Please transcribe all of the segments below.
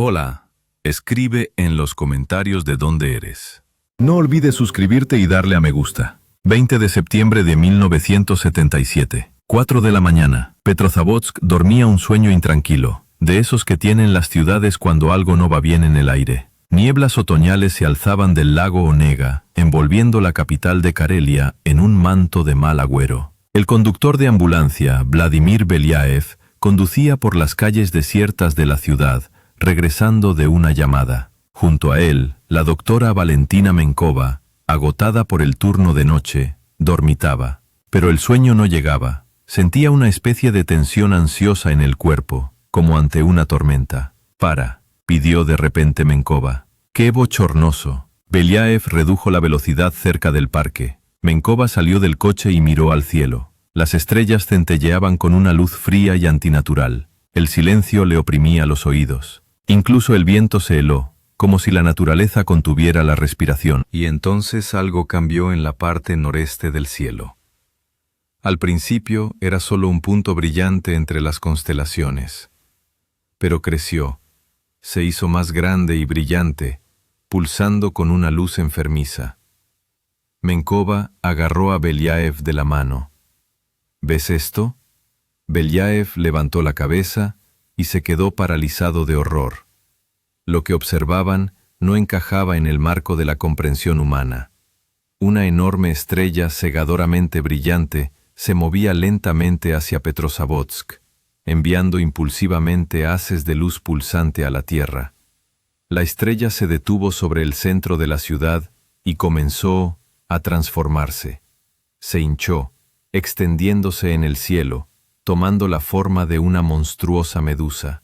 Hola, escribe en los comentarios de dónde eres. No olvides suscribirte y darle a me gusta. 20 de septiembre de 1977, 4 de la mañana. Petrozavodsk dormía un sueño intranquilo, de esos que tienen las ciudades cuando algo no va bien en el aire. Nieblas otoñales se alzaban del lago Onega, envolviendo la capital de Karelia en un manto de mal agüero. El conductor de ambulancia, Vladimir Beliaev, conducía por las calles desiertas de la ciudad, regresando de una llamada. Junto a él, la doctora Valentina Menkova, agotada por el turno de noche, dormitaba. Pero el sueño no llegaba. Sentía una especie de tensión ansiosa en el cuerpo, como ante una tormenta. «Para», pidió de repente Menkova. «Qué bochornoso». Beliaev redujo la velocidad cerca del parque. Menkova salió del coche y miró al cielo. Las estrellas centelleaban con una luz fría y antinatural. El silencio le oprimía los oídos. Incluso el viento se heló, como si la naturaleza contuviera la respiración. Y entonces algo cambió en la parte noreste del cielo. Al principio era solo un punto brillante entre las constelaciones. Pero creció, se hizo más grande y brillante, pulsando con una luz enfermiza. Menkova agarró a Beliaev de la mano. «¿Ves esto?» Beliaev levantó la cabeza y se quedó paralizado de horror. Lo que observaban no encajaba en el marco de la comprensión humana. Una enorme estrella cegadoramente brillante se movía lentamente hacia Petrozavodsk, enviando impulsivamente haces de luz pulsante a la tierra. La estrella se detuvo sobre el centro de la ciudad y comenzó a transformarse. Se hinchó, extendiéndose en el cielo, tomando la forma de una monstruosa medusa.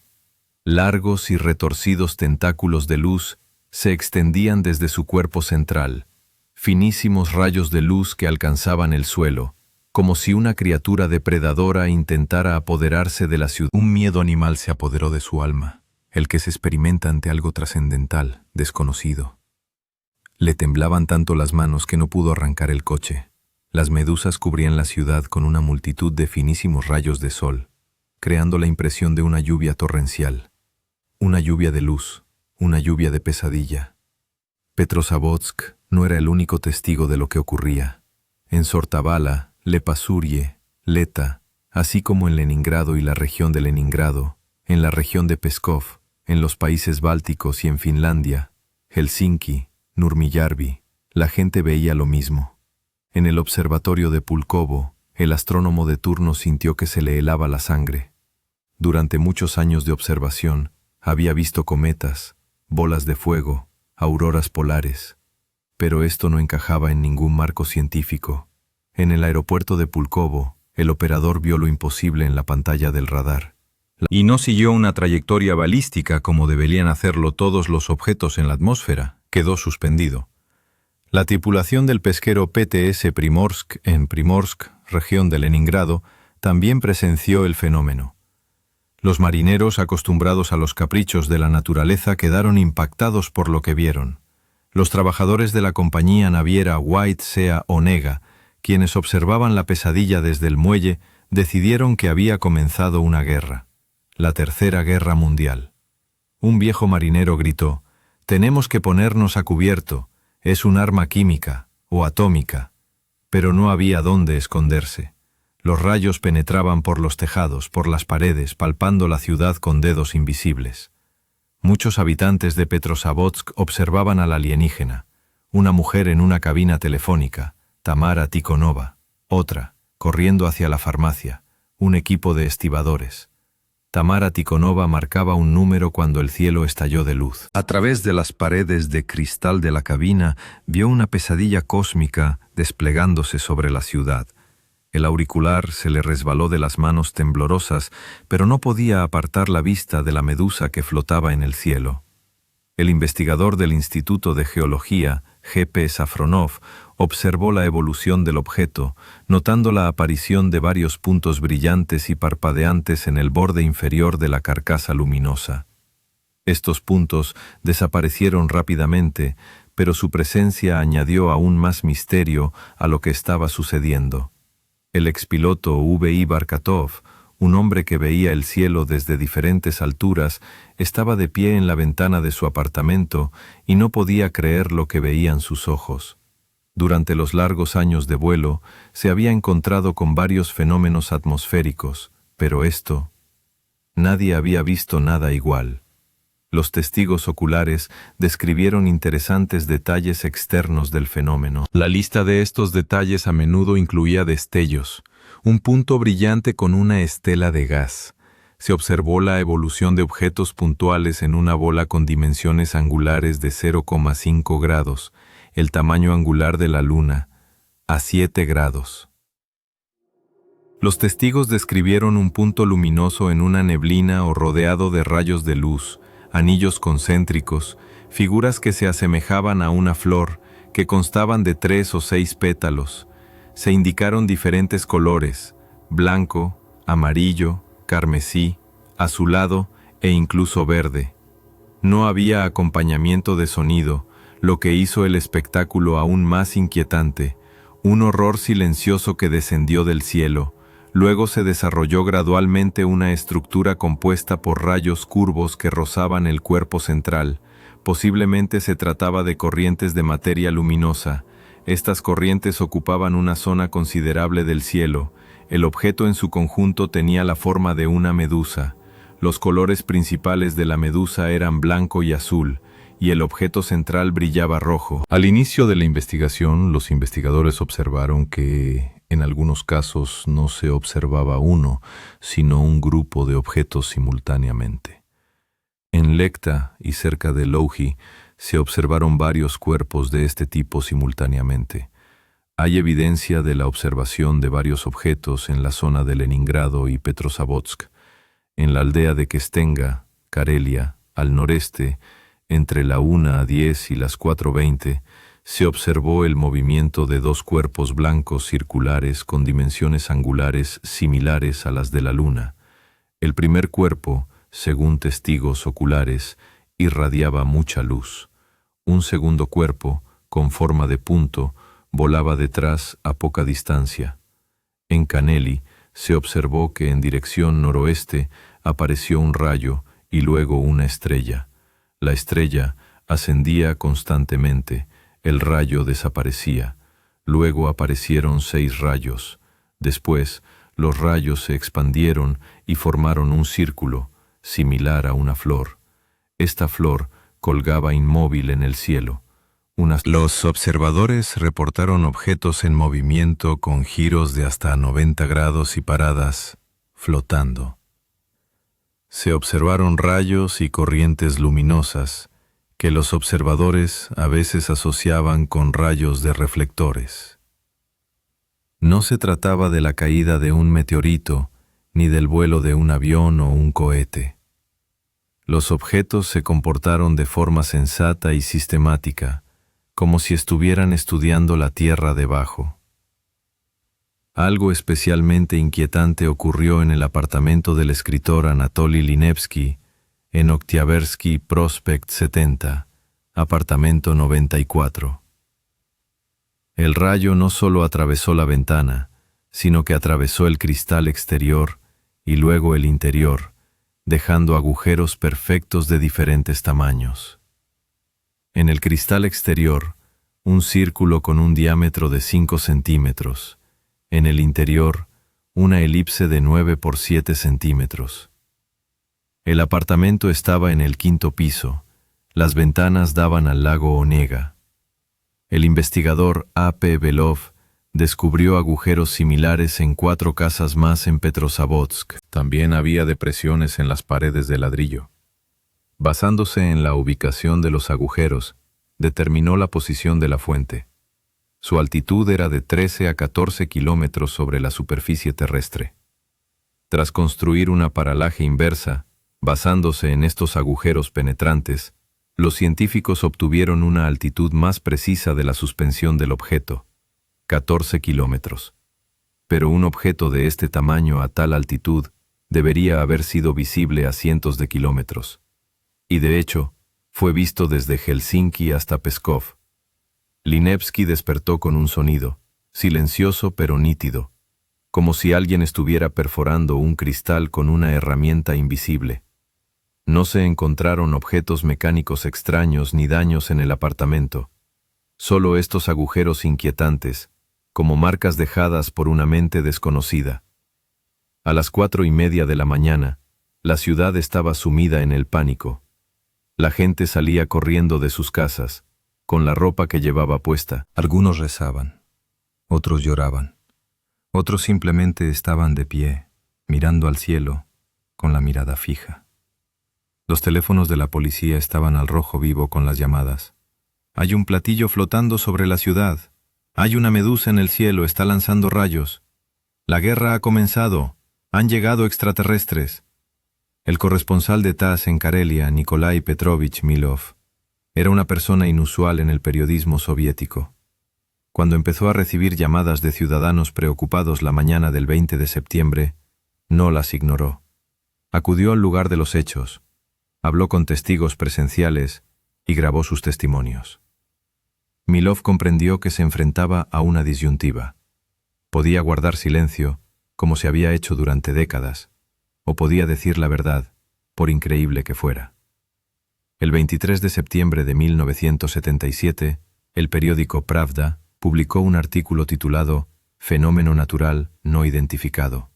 Largos y retorcidos tentáculos de luz se extendían desde su cuerpo central, finísimos rayos de luz que alcanzaban el suelo, como si una criatura depredadora intentara apoderarse de la ciudad. Un miedo animal se apoderó de su alma, el que se experimenta ante algo trascendental, desconocido. Le temblaban tanto las manos que no pudo arrancar el coche. Las medusas cubrían la ciudad con una multitud de finísimos rayos de sol, creando la impresión de una lluvia torrencial. Una lluvia de luz, una lluvia de pesadilla. Petrozavodsk no era el único testigo de lo que ocurría. En Sortavala, Lepasurie, Leta, así como en Leningrado y la región de Leningrado, en la región de Pskov, en los países bálticos y en Finlandia, Helsinki, Nurmijärvi, la gente veía lo mismo. En el observatorio de Pulkovo, el astrónomo de turno sintió que se le helaba la sangre. Durante muchos años de observación, había visto cometas, bolas de fuego, auroras polares. Pero esto no encajaba en ningún marco científico. En el aeropuerto de Pulkovo, el operador vio lo imposible en la pantalla del radar. Y no siguió una trayectoria balística como deberían hacerlo todos los objetos en la atmósfera. Quedó suspendido. La tripulación del pesquero PTS Primorsk, en Primorsk, región de Leningrado, también presenció el fenómeno. Los marineros, acostumbrados a los caprichos de la naturaleza, quedaron impactados por lo que vieron. Los trabajadores de la compañía naviera White Sea Onega, quienes observaban la pesadilla desde el muelle, decidieron que había comenzado una guerra, la Tercera Guerra Mundial. Un viejo marinero gritó: «Tenemos que ponernos a cubierto, es un arma química o atómica». Pero no había dónde esconderse. Los rayos penetraban por los tejados, por las paredes, palpando la ciudad con dedos invisibles. Muchos habitantes de Petrozavodsk observaban al alienígena, una mujer en una cabina telefónica, Tamara Tikhonova, otra, corriendo hacia la farmacia, un equipo de estibadores. Tamara Tikhonova marcaba un número cuando el cielo estalló de luz. A través de las paredes de cristal de la cabina vio una pesadilla cósmica desplegándose sobre la ciudad. El auricular se le resbaló de las manos temblorosas, pero no podía apartar la vista de la medusa que flotaba en el cielo. El investigador del Instituto de Geología, G.P. Safronov, observó la evolución del objeto, notando la aparición de varios puntos brillantes y parpadeantes en el borde inferior de la carcasa luminosa. Estos puntos desaparecieron rápidamente, pero su presencia añadió aún más misterio a lo que estaba sucediendo. El expiloto V.I. Barkatov, un hombre que veía el cielo desde diferentes alturas, estaba de pie en la ventana de su apartamento y no podía creer lo que veían sus ojos. Durante los largos años de vuelo, se había encontrado con varios fenómenos atmosféricos, pero nadie había visto nada igual. Los testigos oculares describieron interesantes detalles externos del fenómeno. La lista de estos detalles a menudo incluía destellos, un punto brillante con una estela de gas. Se observó la evolución de objetos puntuales en una bola con dimensiones angulares de 0,5 grados, el tamaño angular de la Luna, a 7 grados. Los testigos describieron un punto luminoso en una neblina o rodeado de rayos de luz, anillos concéntricos, figuras que se asemejaban a una flor, que constaban de 3 o 6 pétalos. Se indicaron diferentes colores: blanco, amarillo, carmesí, azulado e incluso verde. No había acompañamiento de sonido, lo que hizo el espectáculo aún más inquietante. Un horror silencioso que descendió del cielo. Luego se desarrolló gradualmente una estructura compuesta por rayos curvos que rozaban el cuerpo central. Posiblemente se trataba de corrientes de materia luminosa. Estas corrientes ocupaban una zona considerable del cielo. El objeto en su conjunto tenía la forma de una medusa. Los colores principales de la medusa eran blanco y azul, y el objeto central brillaba rojo. Al inicio de la investigación, los investigadores observaron que, en algunos casos, no se observaba uno, sino un grupo de objetos simultáneamente. En Lecta y cerca de Louhi se observaron varios cuerpos de este tipo simultáneamente. Hay evidencia de la observación de varios objetos en la zona de Leningrado y Petrozavodsk. En la aldea de Kestenga, Karelia, al noreste, entre la 1:10 y las 4:20, se observó el movimiento de 2 cuerpos blancos circulares con dimensiones angulares similares a las de la Luna. El primer cuerpo, según testigos oculares, irradiaba mucha luz. Un segundo cuerpo, con forma de punto, volaba detrás a poca distancia. En Caneli se observó que en dirección noroeste apareció un rayo y luego una estrella. La estrella ascendía constantemente, el rayo desaparecía. Luego aparecieron 6 rayos. Después, los rayos se expandieron y formaron un círculo, similar a una flor. Esta flor colgaba inmóvil en el cielo. Los observadores reportaron objetos en movimiento con giros de hasta 90 grados y paradas, flotando. Se observaron rayos y corrientes luminosas que los observadores a veces asociaban con rayos de reflectores. No se trataba de la caída de un meteorito, ni del vuelo de un avión o un cohete. Los objetos se comportaron de forma sensata y sistemática, como si estuvieran estudiando la tierra debajo. Algo especialmente inquietante ocurrió en el apartamento del escritor Anatoly Linevsky, en Oktiaversky Prospect 70, apartamento 94. El rayo no solo atravesó la ventana, sino que atravesó el cristal exterior y luego el interior, dejando agujeros perfectos de diferentes tamaños. En el cristal exterior, un círculo con un diámetro de 5 centímetros. En el interior, una elipse de 9 por 7 centímetros. El apartamento estaba en el 5º piso. Las ventanas daban al lago Onega. El investigador A.P. Belov descubrió agujeros similares en 4 casas más en Petrozavodsk. También había depresiones en las paredes de ladrillo. Basándose en la ubicación de los agujeros, determinó la posición de la fuente. Su altitud era de 13 a 14 kilómetros sobre la superficie terrestre. Tras construir una paralaje inversa, basándose en estos agujeros penetrantes, los científicos obtuvieron una altitud más precisa de la suspensión del objeto, 14 kilómetros. Pero un objeto de este tamaño a tal altitud debería haber sido visible a cientos de kilómetros. Y de hecho, fue visto desde Helsinki hasta Pskov. Linevsky despertó con un sonido, silencioso pero nítido, como si alguien estuviera perforando un cristal con una herramienta invisible. No se encontraron objetos mecánicos extraños ni daños en el apartamento, solo estos agujeros inquietantes, como marcas dejadas por una mente desconocida. A las 4:30 de la mañana, la ciudad estaba sumida en el pánico. La gente salía corriendo de sus casas, con la ropa que llevaba puesta. Algunos rezaban, otros lloraban, otros simplemente estaban de pie, mirando al cielo, con la mirada fija. Los teléfonos de la policía estaban al rojo vivo con las llamadas. Hay un platillo flotando sobre la ciudad. Hay una medusa en el cielo, está lanzando rayos. La guerra ha comenzado. Han llegado extraterrestres. El corresponsal de TASS en Karelia, Nikolai Petrovich Milov, era una persona inusual en el periodismo soviético. Cuando empezó a recibir llamadas de ciudadanos preocupados la mañana del 20 de septiembre, no las ignoró. Acudió al lugar de los hechos, habló con testigos presenciales y grabó sus testimonios. Milov comprendió que se enfrentaba a una disyuntiva. Podía guardar silencio, como se había hecho durante décadas, o podía decir la verdad, por increíble que fuera. El 23 de septiembre de 1977, el periódico Pravda publicó un artículo titulado Fenómeno natural no identificado.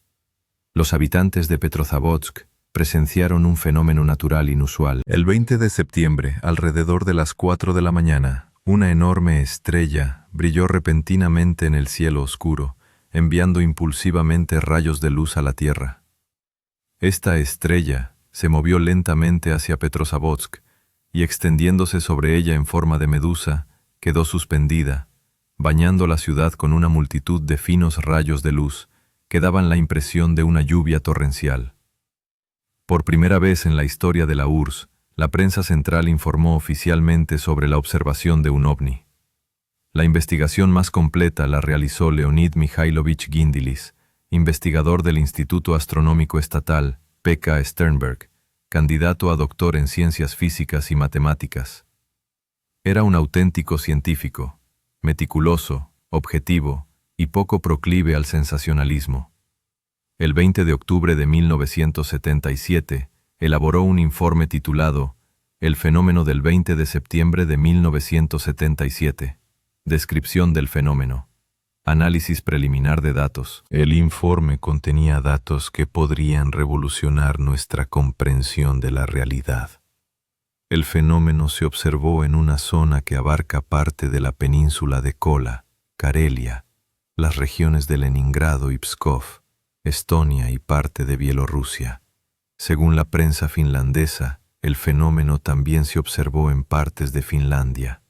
Los habitantes de Petrozavodsk presenciaron un fenómeno natural inusual. El 20 de septiembre, alrededor de las 4 de la mañana, una enorme estrella brilló repentinamente en el cielo oscuro, enviando impulsivamente rayos de luz a la Tierra. Esta estrella se movió lentamente hacia Petrozavodsk y, extendiéndose sobre ella en forma de medusa, quedó suspendida, bañando la ciudad con una multitud de finos rayos de luz que daban la impresión de una lluvia torrencial. Por primera vez en la historia de la URSS, la prensa central informó oficialmente sobre la observación de un ovni. La investigación más completa la realizó Leonid Mikhailovich Gindilis, investigador del Instituto Astronómico Estatal, P.K. Sternberg, candidato a doctor en ciencias físicas y matemáticas. Era un auténtico científico, meticuloso, objetivo y poco proclive al sensacionalismo. El 20 de octubre de 1977, elaboró un informe titulado El fenómeno del 20 de septiembre de 1977. Descripción del fenómeno. Análisis preliminar de datos. El informe contenía datos que podrían revolucionar nuestra comprensión de la realidad. El fenómeno se observó en una zona que abarca parte de la península de Kola, Karelia, las regiones de Leningrado y Pskov, Estonia y parte de Bielorrusia. Según la prensa finlandesa, el fenómeno también se observó en partes de Finlandia.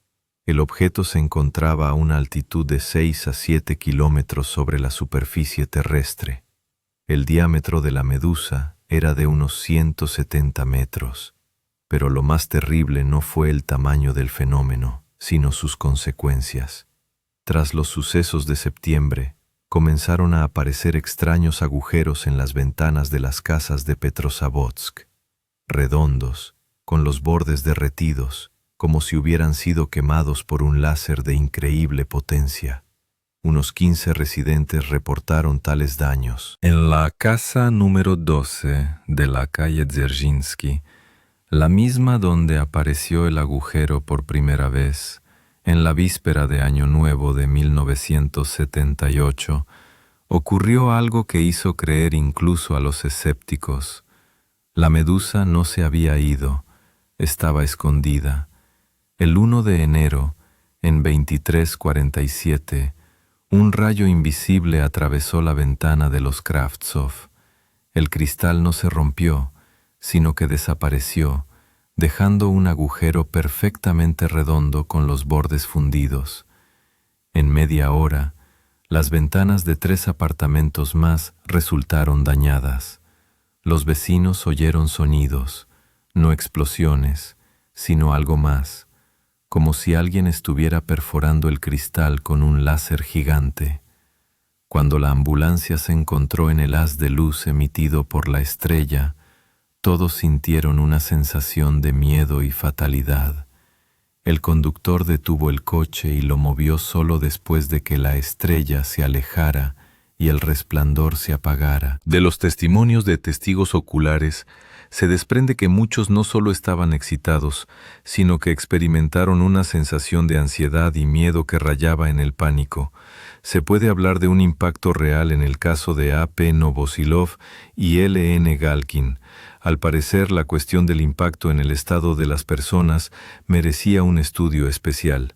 El objeto se encontraba a una altitud de 6 a 7 kilómetros sobre la superficie terrestre. El diámetro de la medusa era de unos 170 metros, pero lo más terrible no fue el tamaño del fenómeno, sino sus consecuencias. Tras los sucesos de septiembre, comenzaron a aparecer extraños agujeros en las ventanas de las casas de Petrozavodsk, redondos, con los bordes derretidos, como si hubieran sido quemados por un láser de increíble potencia. Unos 15 residentes reportaron tales daños. En la casa número 12 de la calle Dzerzhinsky, la misma donde apareció el agujero por primera vez, en la víspera de Año Nuevo de 1978, ocurrió algo que hizo creer incluso a los escépticos. La medusa no se había ido, estaba escondida. El 1 de enero, en 23:47, un rayo invisible atravesó la ventana de los Kravtsov. El cristal no se rompió, sino que desapareció, dejando un agujero perfectamente redondo con los bordes fundidos. En media hora, las ventanas de 3 apartamentos más resultaron dañadas. Los vecinos oyeron sonidos, no explosiones, sino algo más, como si alguien estuviera perforando el cristal con un láser gigante. Cuando la ambulancia se encontró en el haz de luz emitido por la estrella, todos sintieron una sensación de miedo y fatalidad. El conductor detuvo el coche y lo movió solo después de que la estrella se alejara y el resplandor se apagara. De los testimonios de testigos oculares, se desprende que muchos no solo estaban excitados, sino que experimentaron una sensación de ansiedad y miedo que rayaba en el pánico. Se puede hablar de un impacto real en el caso de A.P. Novosilov y L.N. Galkin. Al parecer, la cuestión del impacto en el estado de las personas merecía un estudio especial.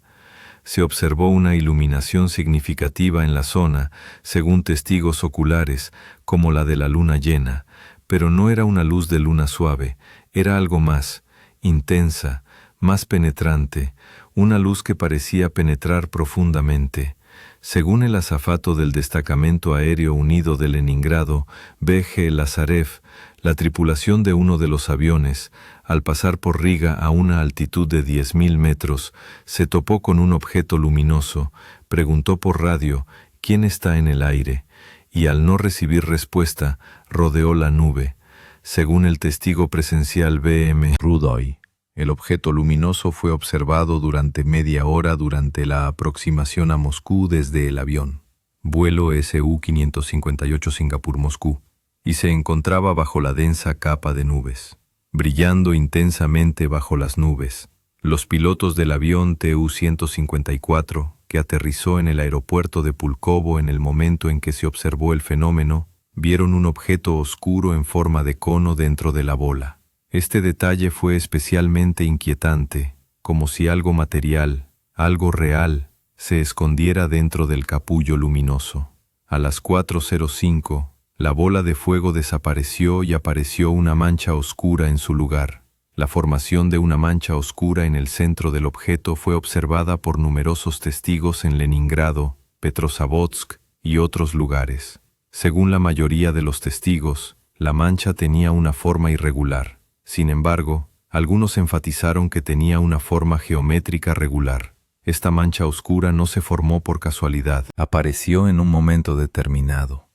Se observó una iluminación significativa en la zona, según testigos oculares, como la de la luna llena, pero no era una luz de luna suave, era algo más, intensa, más penetrante, una luz que parecía penetrar profundamente. Según el azafato del Destacamento Aéreo Unido de Leningrado, B.G. Lazarev, la tripulación de uno de los aviones, al pasar por Riga a una altitud de 10.000 metros, se topó con un objeto luminoso, preguntó por radio quién está en el aire, y al no recibir respuesta, rodeó la nube. Según el testigo presencial B.M. Rudoy, el objeto luminoso fue observado durante media hora durante la aproximación a Moscú desde el avión, vuelo SU-558 Singapur-Moscú, y se encontraba bajo la densa capa de nubes, brillando intensamente bajo las nubes. Los pilotos del avión Tu-154, que aterrizó en el aeropuerto de Pulkovo en el momento en que se observó el fenómeno, vieron un objeto oscuro en forma de cono dentro de la bola. Este detalle fue especialmente inquietante, como si algo material, algo real, se escondiera dentro del capullo luminoso. A las 4:05, la bola de fuego desapareció y apareció una mancha oscura en su lugar. La formación de una mancha oscura en el centro del objeto fue observada por numerosos testigos en Leningrado, Petrozavodsk y otros lugares. Según la mayoría de los testigos, la mancha tenía una forma irregular. Sin embargo, algunos enfatizaron que tenía una forma geométrica regular. Esta mancha oscura no se formó por casualidad. Apareció en un momento determinado,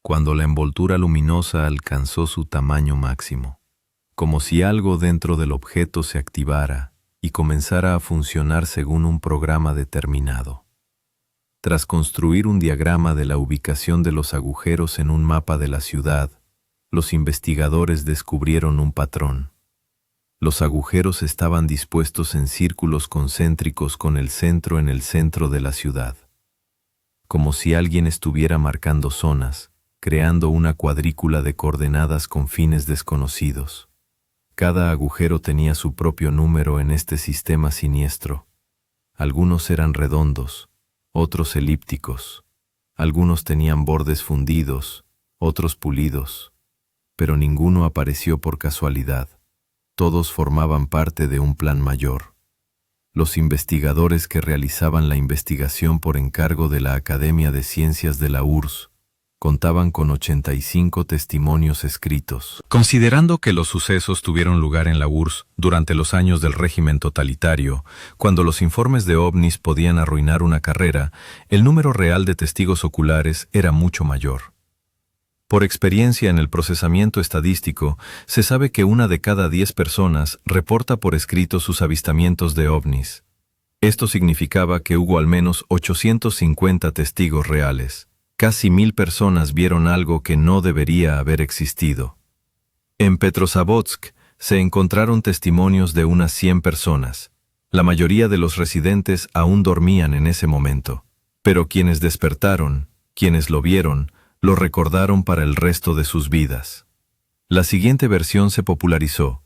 cuando la envoltura luminosa alcanzó su tamaño máximo, como si algo dentro del objeto se activara y comenzara a funcionar según un programa determinado. Tras construir un diagrama de la ubicación de los agujeros en un mapa de la ciudad, los investigadores descubrieron un patrón. Los agujeros estaban dispuestos en círculos concéntricos con el centro en el centro de la ciudad, como si alguien estuviera marcando zonas, creando una cuadrícula de coordenadas con fines desconocidos. Cada agujero tenía su propio número en este sistema siniestro. Algunos eran redondos, otros elípticos, algunos tenían bordes fundidos, otros pulidos, pero ninguno apareció por casualidad. Todos formaban parte de un plan mayor. Los investigadores que realizaban la investigación por encargo de la Academia de Ciencias de la URSS contaban con 85 testimonios escritos. Considerando que los sucesos tuvieron lugar en la URSS durante los años del régimen totalitario, cuando los informes de ovnis podían arruinar una carrera, el número real de testigos oculares era mucho mayor. Por experiencia en el procesamiento estadístico, se sabe que 1 de cada 10 personas reporta por escrito sus avistamientos de ovnis. Esto significaba que hubo al menos 850 testigos reales. Casi 1000 personas vieron algo que no debería haber existido. En Petrozavodsk se encontraron testimonios de unas 100 personas. La mayoría de los residentes aún dormían en ese momento, pero quienes despertaron, quienes lo vieron, lo recordaron para el resto de sus vidas. La siguiente versión se popularizó.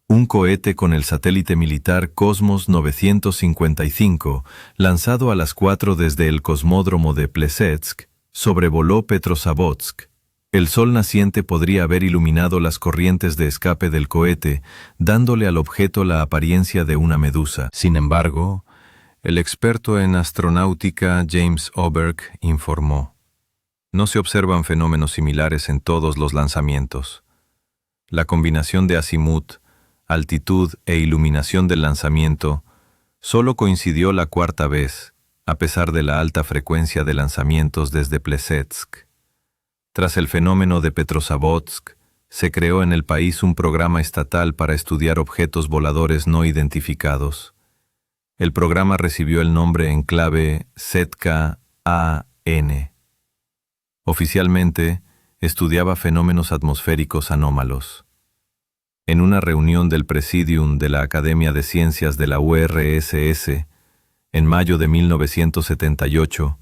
Un cohete con el satélite militar Cosmos 955, lanzado a las 4 desde el cosmódromo de Plesetsk, sobrevoló Petrozavodsk. El sol naciente podría haber iluminado las corrientes de escape del cohete, dándole al objeto la apariencia de una medusa. Sin embargo, el experto en astronáutica James Oberg informó: no se observan fenómenos similares en todos los lanzamientos. La combinación de azimut, altitud e iluminación del lanzamiento solo coincidió la 4ª vez, a pesar de la alta frecuencia de lanzamientos desde Plesetsk. Tras el fenómeno de Petrozavodsk, se creó en el país un programa estatal para estudiar objetos voladores no identificados. El programa recibió el nombre en clave ZK-AN. Oficialmente, estudiaba fenómenos atmosféricos anómalos. En una reunión del Presidium de la Academia de Ciencias de la URSS, en mayo de 1978,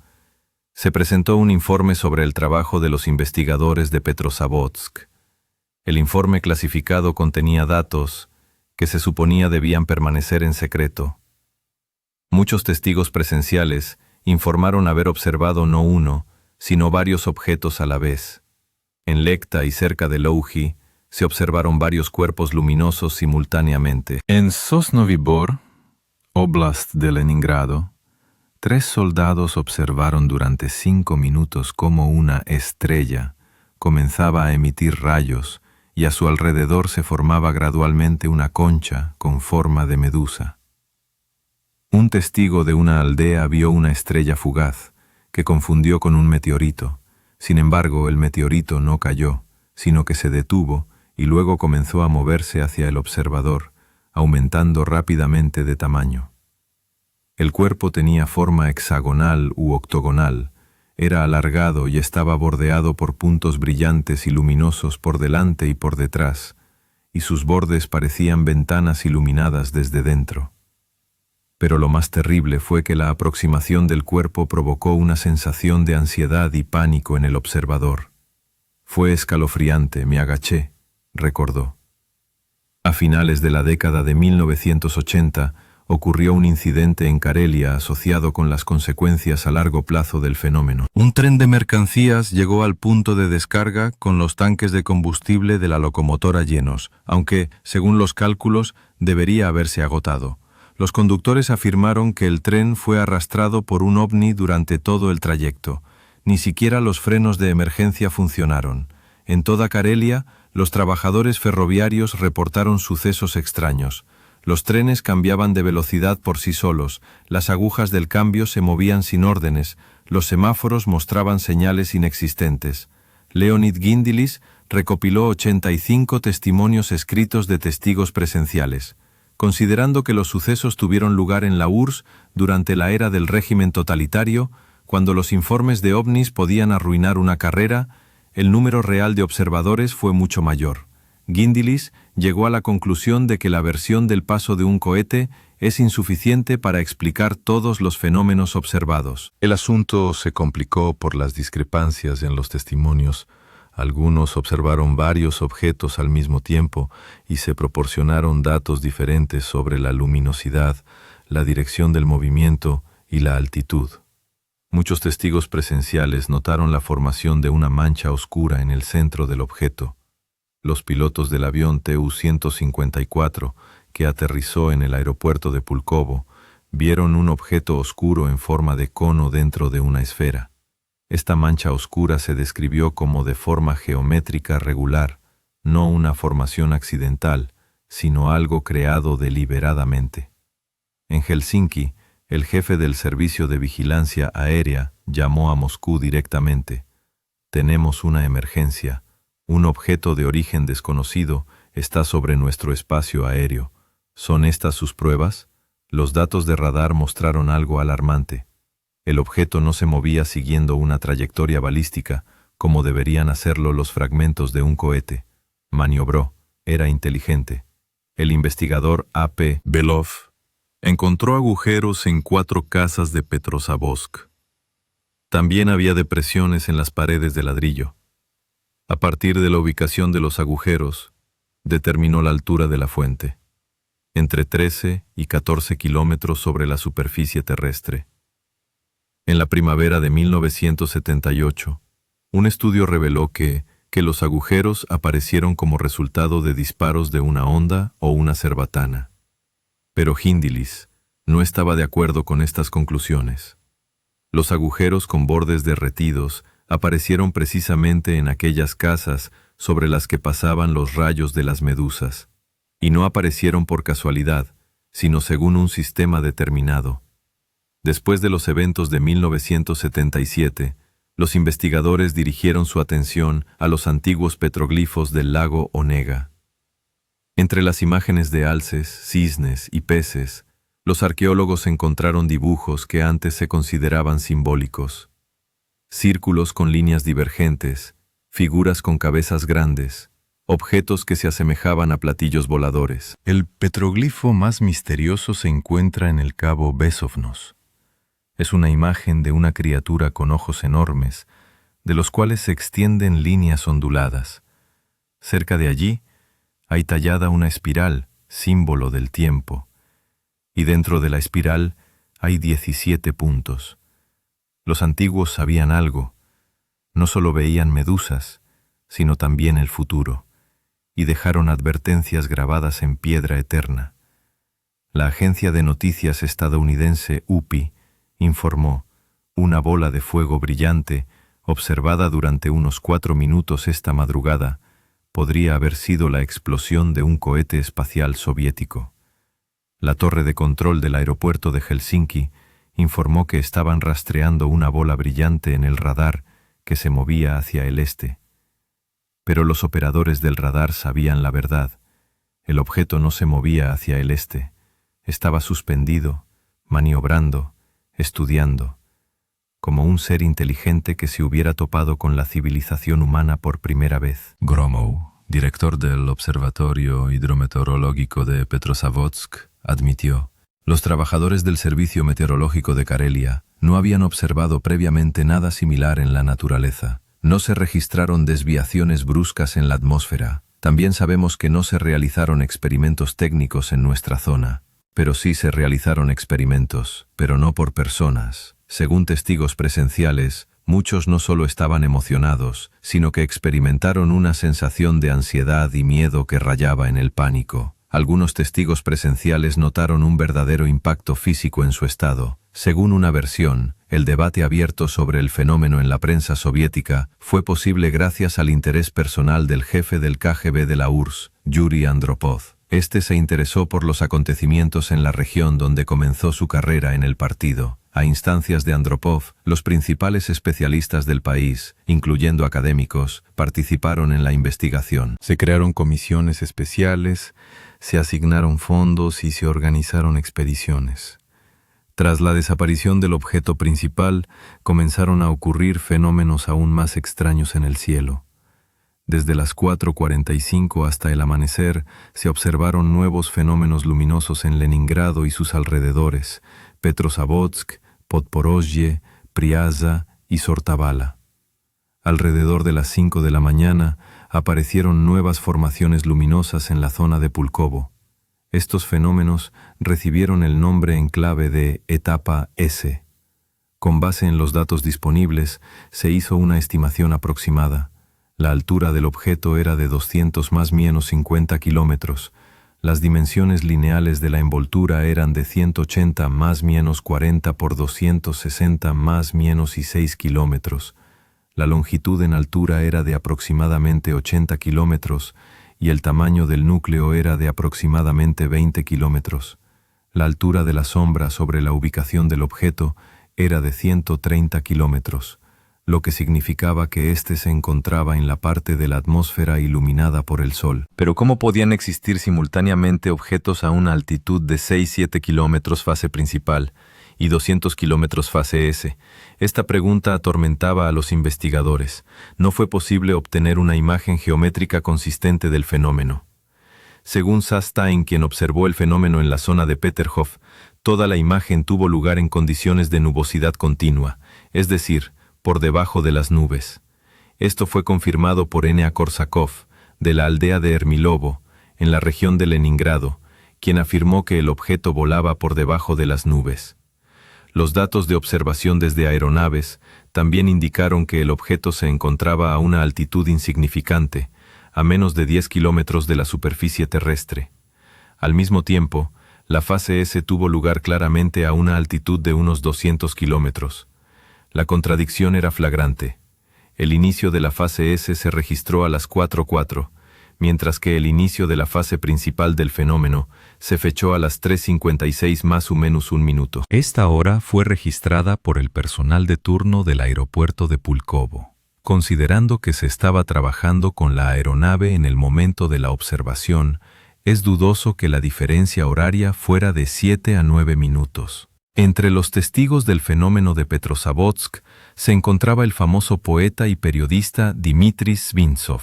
se presentó un informe sobre el trabajo de los investigadores de Petrozavodsk. El informe clasificado contenía datos que se suponía debían permanecer en secreto. Muchos testigos presenciales informaron haber observado no uno, sino varios objetos a la vez. En Lekta y cerca de Louhi se observaron varios cuerpos luminosos simultáneamente. En Sosnovyj Bor, Oblast de Leningrado, 3 soldados observaron durante 5 minutos cómo una estrella comenzaba a emitir rayos y a su alrededor se formaba gradualmente una concha con forma de medusa. Un testigo de una aldea vio una estrella fugaz que confundió con un meteorito. Sin embargo, el meteorito no cayó, sino que se detuvo y luego comenzó a moverse hacia el observador, aumentando rápidamente de tamaño. El cuerpo tenía forma hexagonal u octogonal, era alargado y estaba bordeado por puntos brillantes y luminosos por delante y por detrás, y sus bordes parecían ventanas iluminadas desde dentro. Pero lo más terrible fue que la aproximación del cuerpo provocó una sensación de ansiedad y pánico en el observador. Fue escalofriante, me agaché, recordó. A finales de la década de 1980, ocurrió un incidente en Karelia asociado con las consecuencias a largo plazo del fenómeno. Un tren de mercancías llegó al punto de descarga con los tanques de combustible de la locomotora llenos, aunque, según los cálculos, debería haberse agotado. Los conductores afirmaron que el tren fue arrastrado por un ovni durante todo el trayecto. Ni siquiera los frenos de emergencia funcionaron. En toda Karelia, los trabajadores ferroviarios reportaron sucesos extraños. Los trenes cambiaban de velocidad por sí solos, las agujas del cambio se movían sin órdenes, los semáforos mostraban señales inexistentes. Leonid Gindilis recopiló 85 testimonios escritos de testigos presenciales. Considerando que los sucesos tuvieron lugar en la URSS durante la era del régimen totalitario, cuando los informes de ovnis podían arruinar una carrera, el número real de observadores fue mucho mayor. Gindilis llegó a la conclusión de que la versión del paso de un cohete es insuficiente para explicar todos los fenómenos observados. El asunto se complicó por las discrepancias en los testimonios. Algunos observaron varios objetos al mismo tiempo y se proporcionaron datos diferentes sobre la luminosidad, la dirección del movimiento y la altitud. Muchos testigos presenciales notaron la formación de una mancha oscura en el centro del objeto. Los pilotos del avión Tu-154, que aterrizó en el aeropuerto de Pulkovo, vieron un objeto oscuro en forma de cono dentro de una esfera. Esta mancha oscura se describió como de forma geométrica regular, no una formación accidental, sino algo creado deliberadamente. En Helsinki, el jefe del Servicio de Vigilancia Aérea llamó a Moscú directamente. «Tenemos una emergencia. Un objeto de origen desconocido está sobre nuestro espacio aéreo. ¿Son estas sus pruebas?» Los datos de radar mostraron algo alarmante. El objeto no se movía siguiendo una trayectoria balística, como deberían hacerlo los fragmentos de un cohete. Maniobró. Era inteligente. El investigador A.P. Belov encontró agujeros en 4 casas de Petrozavodsk. También había depresiones en las paredes de ladrillo. A partir de la ubicación de los agujeros, determinó la altura de la fuente, entre 13 y 14 kilómetros sobre la superficie terrestre. En la primavera de 1978, un estudio reveló que los agujeros aparecieron como resultado de disparos de una onda o una cerbatana. Pero Gindilis no estaba de acuerdo con estas conclusiones. Los agujeros con bordes derretidos aparecieron precisamente en aquellas casas sobre las que pasaban los rayos de las medusas, y no aparecieron por casualidad, sino según un sistema determinado. Después de los eventos de 1977, los investigadores dirigieron su atención a los antiguos petroglifos del lago Onega. Entre las imágenes de alces, cisnes y peces, los arqueólogos encontraron dibujos que antes se consideraban simbólicos. círculos con líneas divergentes, figuras con cabezas grandes, objetos que se asemejaban a platillos voladores. El petroglifo más misterioso se encuentra en el cabo Besovnos. Es una imagen de una criatura con ojos enormes, de los cuales se extienden líneas onduladas. Cerca de allí hay tallada una espiral, símbolo del tiempo, y dentro de la espiral hay 17 puntos. Los antiguos sabían algo, no solo veían medusas, sino también el futuro, y dejaron advertencias grabadas en piedra eterna. La agencia de noticias estadounidense UPI informó: una bola de fuego brillante, observada durante unos 4 minutos esta madrugada, podría haber sido la explosión de un cohete espacial soviético. La torre de control del aeropuerto de Helsinki informó que estaban rastreando una bola brillante en el radar que se movía hacia el este. Pero los operadores del radar sabían la verdad. El objeto no se movía hacia el este. Estaba suspendido, maniobrando, estudiando, como un ser inteligente que se hubiera topado con la civilización humana por primera vez. Gromov, director del Observatorio Hidrometeorológico de Petrozavodsk, admitió: los trabajadores del Servicio Meteorológico de Karelia no habían observado previamente nada similar en la naturaleza. No se registraron desviaciones bruscas en la atmósfera. También sabemos que no se realizaron experimentos técnicos en nuestra zona, pero sí se realizaron experimentos, pero no por personas. Según testigos presenciales, muchos no solo estaban emocionados, sino que experimentaron una sensación de ansiedad y miedo que rayaba en el pánico. Algunos testigos presenciales notaron un verdadero impacto físico en su estado. Según una versión, el debate abierto sobre el fenómeno en la prensa soviética fue posible gracias al interés personal del jefe del KGB de la URSS, Yuri Andropov. Este se interesó por los acontecimientos en la región donde comenzó su carrera en el partido. A instancias de Andropov, los principales especialistas del país, incluyendo académicos, participaron en la investigación. Se crearon comisiones especiales, se asignaron fondos y se organizaron expediciones. Tras la desaparición del objeto principal, comenzaron a ocurrir fenómenos aún más extraños en el cielo. Desde las 4:45 hasta el amanecer, se observaron nuevos fenómenos luminosos en Leningrado y sus alrededores, Petrozavodsk, Podporozhye, Priaza y Sortavala. Alrededor de las 5 de la mañana, aparecieron nuevas formaciones luminosas en la zona de Pulkovo. Estos fenómenos recibieron el nombre en clave de etapa S. Con base en los datos disponibles, se hizo una estimación aproximada. La altura del objeto era de 200 más menos 50 kilómetros. Las dimensiones lineales de la envoltura eran de 180 más menos 40 por 260 más menos 6 kilómetros. La longitud en altura era de aproximadamente 80 kilómetros y el tamaño del núcleo era de aproximadamente 20 kilómetros. La altura de la sombra sobre la ubicación del objeto era de 130 kilómetros, lo que significaba que éste se encontraba en la parte de la atmósfera iluminada por el sol. Pero ¿cómo podían existir simultáneamente objetos a una altitud de 6-7 kilómetros fase principal y 200 kilómetros fase S? Esta pregunta atormentaba a los investigadores. No fue posible obtener una imagen geométrica consistente del fenómeno. Según Sastein, quien observó el fenómeno en la zona de Peterhof, toda la imagen tuvo lugar en condiciones de nubosidad continua, es decir, por debajo de las nubes. Esto fue confirmado por Enea Korsakov, de la aldea de Ermilovo, en la región de Leningrado, quien afirmó que el objeto volaba por debajo de las nubes. Los datos de observación desde aeronaves también indicaron que el objeto se encontraba a una altitud insignificante, a menos de 10 kilómetros de la superficie terrestre. Al mismo tiempo, la fase S tuvo lugar claramente a una altitud de unos 200 kilómetros. La contradicción era flagrante. El inicio de la fase S se registró a las 4:04, mientras que el inicio de la fase principal del fenómeno se fechó a las 3:56 más o menos un minuto. Esta hora fue registrada por el personal de turno del aeropuerto de Pulkovo, considerando que se estaba trabajando con la aeronave en el momento de la observación. Es dudoso que la diferencia horaria fuera de 7 a 9 minutos. Entre los testigos del fenómeno de Petrozavodsk se encontraba el famoso poeta y periodista Dmitri Svintsov.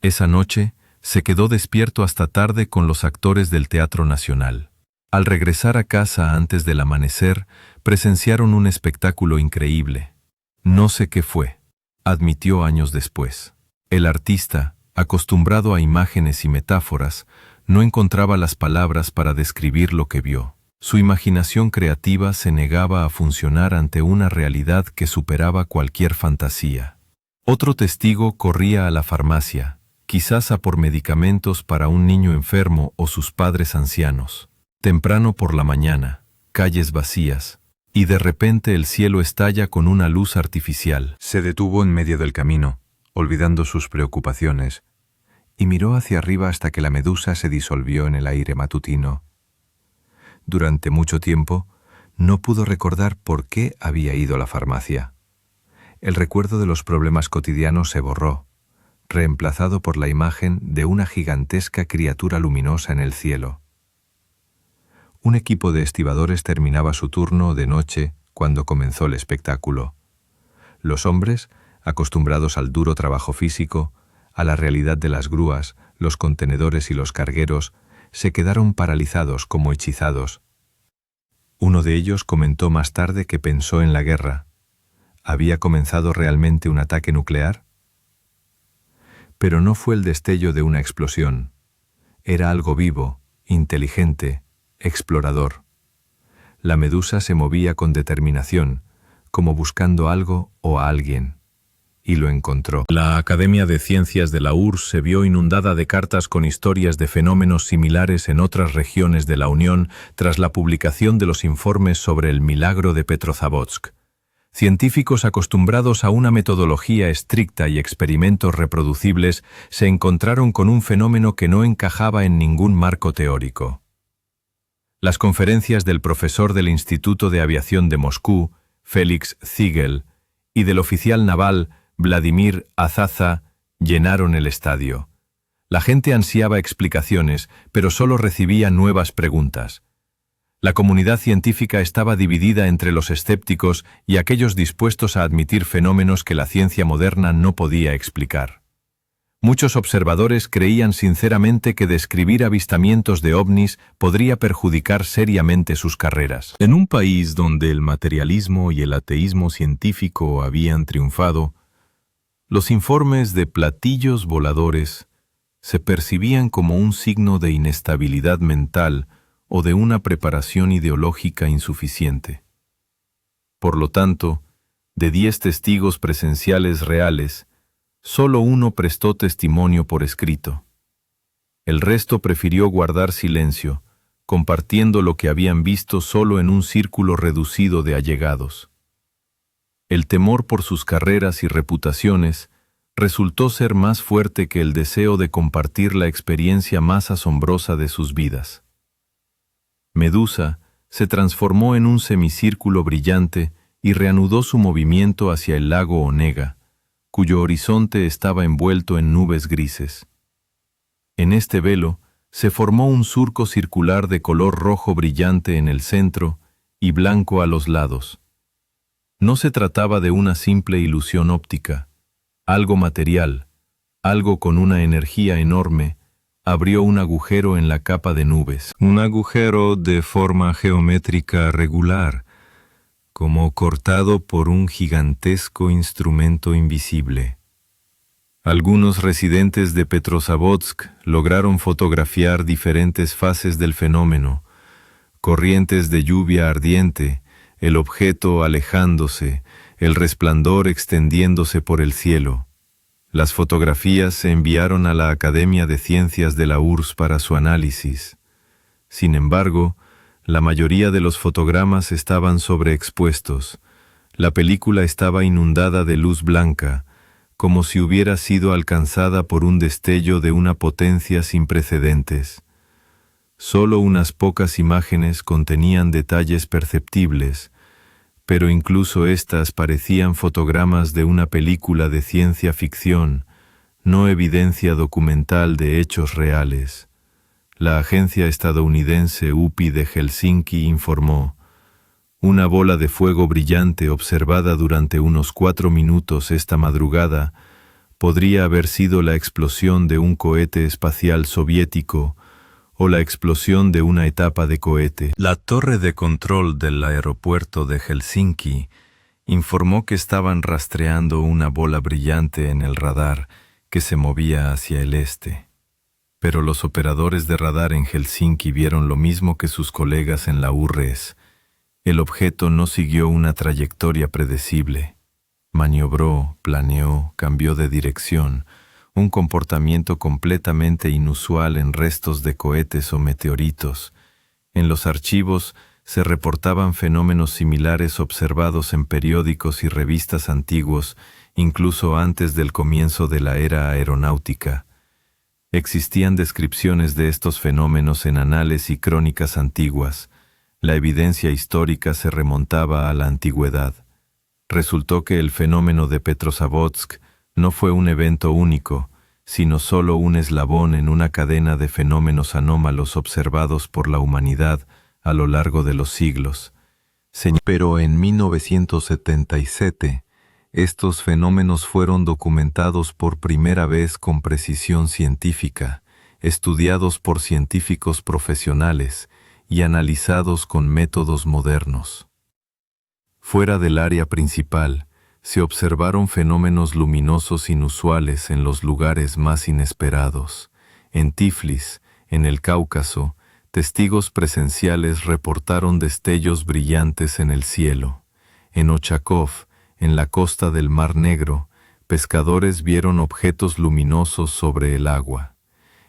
Esa noche se quedó despierto hasta tarde con los actores del Teatro Nacional. Al regresar a casa antes del amanecer, presenciaron un espectáculo increíble. No sé qué fue, admitió años después. El artista, acostumbrado a imágenes y metáforas, no encontraba las palabras para describir lo que vio. Su imaginación creativa se negaba a funcionar ante una realidad que superaba cualquier fantasía. Otro testigo corría a la farmacia, quizás a por medicamentos para un niño enfermo o sus padres ancianos. Temprano por la mañana, calles vacías, y de repente el cielo estalla con una luz artificial. Se detuvo en medio del camino, olvidando sus preocupaciones, y miró hacia arriba hasta que la medusa se disolvió en el aire matutino. Durante mucho tiempo, no pudo recordar por qué había ido a la farmacia. El recuerdo de los problemas cotidianos se borró, reemplazado por la imagen de una gigantesca criatura luminosa en el cielo. Un equipo de estibadores terminaba su turno de noche cuando comenzó el espectáculo. Los hombres, acostumbrados al duro trabajo físico, a la realidad de las grúas, los contenedores y los cargueros, se quedaron paralizados como hechizados. Uno de ellos comentó más tarde que pensó en la guerra. ¿Había comenzado realmente un ataque nuclear? Pero no fue el destello de una explosión. Era algo vivo, inteligente, explorador. La medusa se movía con determinación, como buscando algo o a alguien. Y lo encontró. La Academia de Ciencias de la URSS se vio inundada de cartas con historias de fenómenos similares en otras regiones de la Unión tras la publicación de los informes sobre el milagro de Petrozavodsk. Científicos acostumbrados a una metodología estricta y experimentos reproducibles se encontraron con un fenómeno que no encajaba en ningún marco teórico. Las conferencias del profesor del Instituto de Aviación de Moscú, Félix Ziegel, y del oficial naval Vladimir Azaza llenaron el estadio. La gente ansiaba explicaciones, pero solo recibía nuevas preguntas. La comunidad científica estaba dividida entre los escépticos y aquellos dispuestos a admitir fenómenos que la ciencia moderna no podía explicar. Muchos observadores creían sinceramente que describir avistamientos de ovnis podría perjudicar seriamente sus carreras. En un país donde el materialismo y el ateísmo científico habían triunfado, los informes de platillos voladores se percibían como un signo de inestabilidad mental o de una preparación ideológica insuficiente. Por lo tanto, de 10 testigos presenciales reales, solo uno prestó testimonio por escrito. El resto prefirió guardar silencio, compartiendo lo que habían visto solo en un círculo reducido de allegados. El temor por sus carreras y reputaciones resultó ser más fuerte que el deseo de compartir la experiencia más asombrosa de sus vidas. Medusa se transformó en un semicírculo brillante y reanudó su movimiento hacia el lago Onega, cuyo horizonte estaba envuelto en nubes grises. En este velo se formó un surco circular de color rojo brillante en el centro y blanco a los lados. No se trataba de una simple ilusión óptica. Algo material, algo con una energía enorme, abrió un agujero en la capa de nubes. Un agujero de forma geométrica regular, como cortado por un gigantesco instrumento invisible. Algunos residentes de Petrozavodsk lograron fotografiar diferentes fases del fenómeno: corrientes de lluvia ardiente, el objeto alejándose, el resplandor extendiéndose por el cielo. Las fotografías se enviaron a la Academia de Ciencias de la URSS para su análisis. Sin embargo, la mayoría de los fotogramas estaban sobreexpuestos. La película estaba inundada de luz blanca, como si hubiera sido alcanzada por un destello de una potencia sin precedentes. Solo unas pocas imágenes contenían detalles perceptibles, pero incluso éstas parecían fotogramas de una película de ciencia ficción, no evidencia documental de hechos reales. La agencia estadounidense UPI de Helsinki informó: Una bola de fuego brillante observada durante unos 4 minutos esta madrugada podría haber sido la explosión de un cohete espacial soviético o la explosión de una etapa de cohete. La torre de control del aeropuerto de Helsinki informó que estaban rastreando una bola brillante en el radar que se movía hacia el este. Pero los operadores de radar en Helsinki vieron lo mismo que sus colegas en la URSS. El objeto no siguió una trayectoria predecible. Maniobró, planeó, cambió de dirección, un comportamiento completamente inusual en restos de cohetes o meteoritos. En los archivos se reportaban fenómenos similares observados en periódicos y revistas antiguos, incluso antes del comienzo de la era aeronáutica. Existían descripciones de estos fenómenos en anales y crónicas antiguas. La evidencia histórica se remontaba a la antigüedad. Resultó que el fenómeno de Petrozavodsk no fue un evento único, sino solo un eslabón en una cadena de fenómenos anómalos observados por la humanidad a lo largo de los siglos. Pero en 1977, estos fenómenos fueron documentados por primera vez con precisión científica, estudiados por científicos profesionales y analizados con métodos modernos. Fuera del área principal, se observaron fenómenos luminosos inusuales en los lugares más inesperados. En Tiflis, en el Cáucaso, testigos presenciales reportaron destellos brillantes en el cielo. En Ochakov, en la costa del Mar Negro, pescadores vieron objetos luminosos sobre el agua.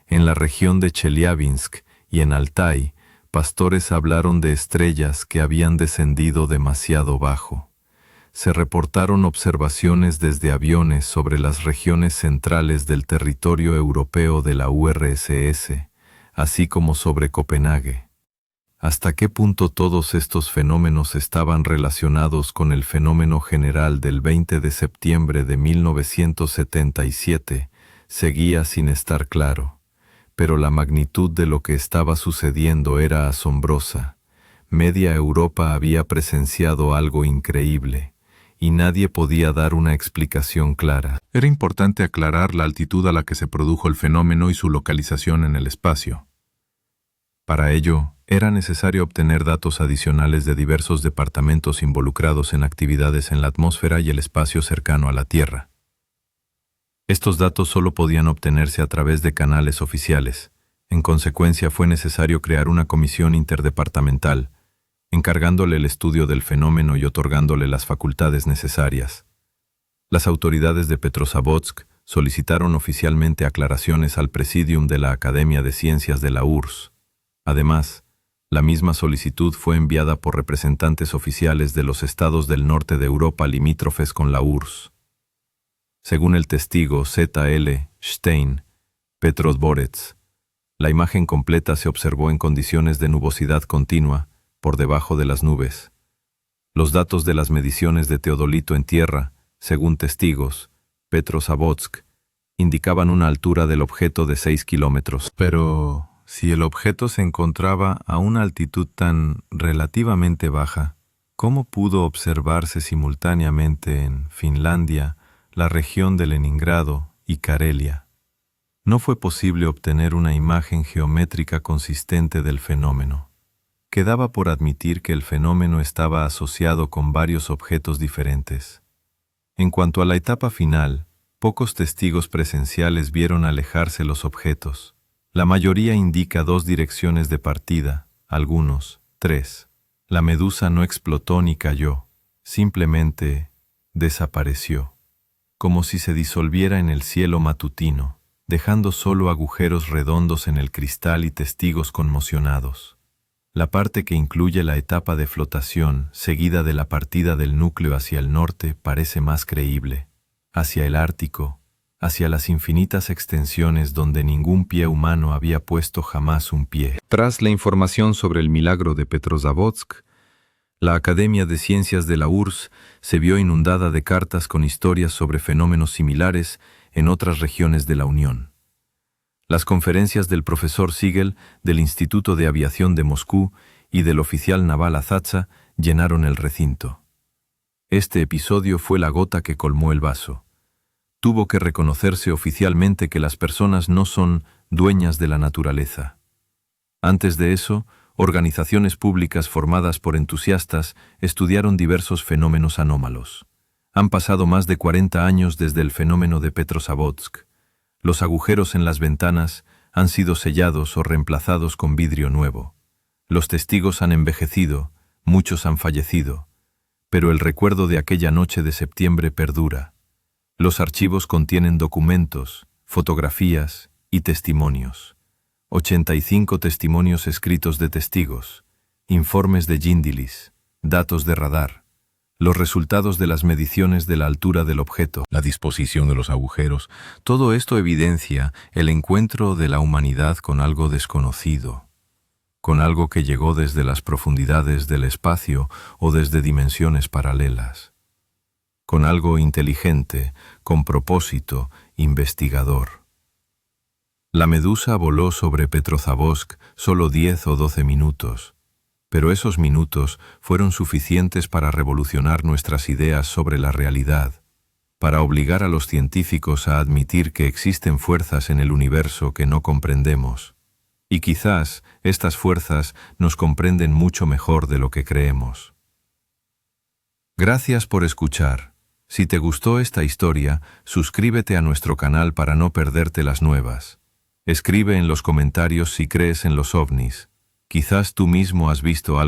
En la región de Chelyabinsk y en Altai, pastores hablaron de estrellas que habían descendido demasiado bajo. Se reportaron observaciones desde aviones sobre las regiones centrales del territorio europeo de la URSS, así como sobre Copenhague. ¿Hasta qué punto todos estos fenómenos estaban relacionados con el fenómeno general del 20 de septiembre de 1977? Seguía sin estar claro, pero la magnitud de lo que estaba sucediendo era asombrosa. Media Europa había presenciado algo increíble, y nadie podía dar una explicación clara. Era importante aclarar la altitud a la que se produjo el fenómeno y su localización en el espacio. Para ello, era necesario obtener datos adicionales de diversos departamentos involucrados en actividades en la atmósfera y el espacio cercano a la Tierra. Estos datos solo podían obtenerse a través de canales oficiales. En consecuencia, fue necesario crear una comisión interdepartamental, encargándole el estudio del fenómeno y otorgándole las facultades necesarias. Las autoridades de Petrozavodsk solicitaron oficialmente aclaraciones al Presidium de la Academia de Ciencias de la URSS. Además, la misma solicitud fue enviada por representantes oficiales de los estados del norte de Europa limítrofes con la URSS. Según el testigo Z.L. Stein, Petrozborets, la imagen completa se observó en condiciones de nubosidad continua, por debajo de las nubes. Los datos de las mediciones de teodolito en tierra, según testigos, Petrozavodsk, indicaban una altura del objeto de 6 kilómetros. Pero si el objeto se encontraba a una altitud tan relativamente baja, ¿cómo pudo observarse simultáneamente en Finlandia, la región de Leningrado y Karelia? No fue posible obtener una imagen geométrica consistente del fenómeno. Quedaba por admitir que el fenómeno estaba asociado con varios objetos diferentes. En cuanto a la etapa final, pocos testigos presenciales vieron alejarse los objetos. La mayoría indica 2 direcciones de partida, algunos 3. La medusa no explotó ni cayó, simplemente desapareció, como si se disolviera en el cielo matutino, dejando solo agujeros redondos en el cristal y testigos conmocionados. La parte que incluye la etapa de flotación, seguida de la partida del núcleo hacia el norte, parece más creíble. Hacia el Ártico, hacia las infinitas extensiones donde ningún pie humano había puesto jamás un pie. Tras la información sobre el milagro de Petrozavodsk, la Academia de Ciencias de la URSS se vio inundada de cartas con historias sobre fenómenos similares en otras regiones de la Unión. Las conferencias del profesor Sigel del Instituto de Aviación de Moscú y del oficial naval Azatza llenaron el recinto. Este episodio fue la gota que colmó el vaso. Tuvo que reconocerse oficialmente que las personas no son dueñas de la naturaleza. Antes de eso, organizaciones públicas formadas por entusiastas estudiaron diversos fenómenos anómalos. Han pasado más de 40 años desde el fenómeno de Petrozavodsk. Los agujeros en las ventanas han sido sellados o reemplazados con vidrio nuevo. Los testigos han envejecido, muchos han fallecido, pero el recuerdo de aquella noche de septiembre perdura. Los archivos contienen documentos, fotografías y testimonios. 85 testimonios escritos de testigos, informes de Jindilis, datos de radar, los resultados de las mediciones de la altura del objeto, La disposición de los agujeros, todo esto evidencia el encuentro de la humanidad con algo desconocido, con algo que llegó desde las profundidades del espacio o desde dimensiones paralelas, con algo inteligente, con propósito, investigador. La medusa voló sobre Petrozavodsk solo 10 o 12 minutos, pero esos minutos fueron suficientes para revolucionar nuestras ideas sobre la realidad, para obligar a los científicos a admitir que existen fuerzas en el universo que no comprendemos, y quizás estas fuerzas nos comprenden mucho mejor de lo que creemos. Gracias por escuchar. Si te gustó esta historia, suscríbete a nuestro canal para no perderte las nuevas. Escribe en los comentarios si crees en los ovnis. Quizás tú mismo has visto algo